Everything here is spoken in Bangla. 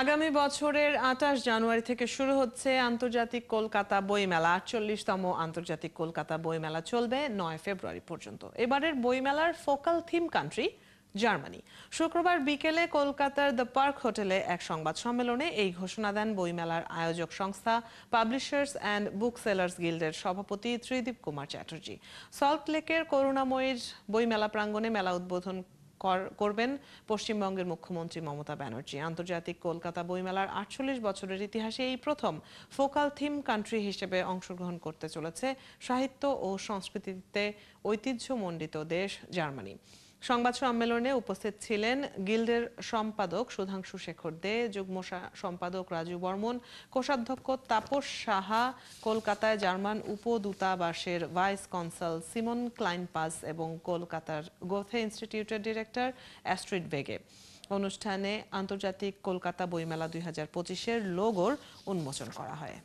আগামী বছরের ২৮ জানুয়ারি থেকে শুরু হচ্ছে আন্তর্জাতিক কলকাতা বইমেলা। ৪৮তম আন্তর্জাতিক কলকাতা বইমেলা চলবে ৯ ফেব্রুয়ারি পর্যন্ত। এবারের বইমেলার ফোকাল থিম কান্ট্রি জার্মানি। শুক্রবার বিকেলে কলকাতার দ্য পার্ক হোটেলে এক সংবাদ সম্মেলনে এই ঘোষণা দেন বইমেলার আয়োজক সংস্থা পাবলিশার্স অ্যান্ড বুক সেলার্স গিল্ডের সভাপতি ত্রিদীপ কুমার চ্যাটার্জি। সল্টলেকের করুণাময়ীর বইমেলা প্রাঙ্গণে মেলা উদ্বোধন করবেন পশ্চিমবঙ্গের মুখ্যমন্ত্রী মমতা ব্যানার্জি। আন্তর্জাতিক কলকাতা বইমেলার ৪৮ বছরের ইতিহাসে এই প্রথম ফোকাল থিম কান্ট্রি হিসেবে অংশগ্রহণ করতে চলেছে সাহিত্য ও সংস্কৃতিতে ঐতিহ্যমণ্ডিত দেশ জার্মানি। সংবাদ সম্মেলনে উপস্থিত ছিলেন গিল্ডের সম্পাদক সুধাংশু শেখর দে, যুগ্ম সম্পাদক রাজু বর্মন, কোষাধ্যক্ষ তাপস সাহা, কলকাতায় জার্মান উপদূতাবাসের ভাইস কনসাল সিমন ক্লাইনপাস এবং কলকাতার গোথে ইনস্টিটিউটের ডিরেক্টর অ্যাস্ট্রিড বেগে। অনুষ্ঠানে আন্তর্জাতিক কলকাতা বইমেলা ২০২৫-এর লোগোর উন্মোচন করা হয়।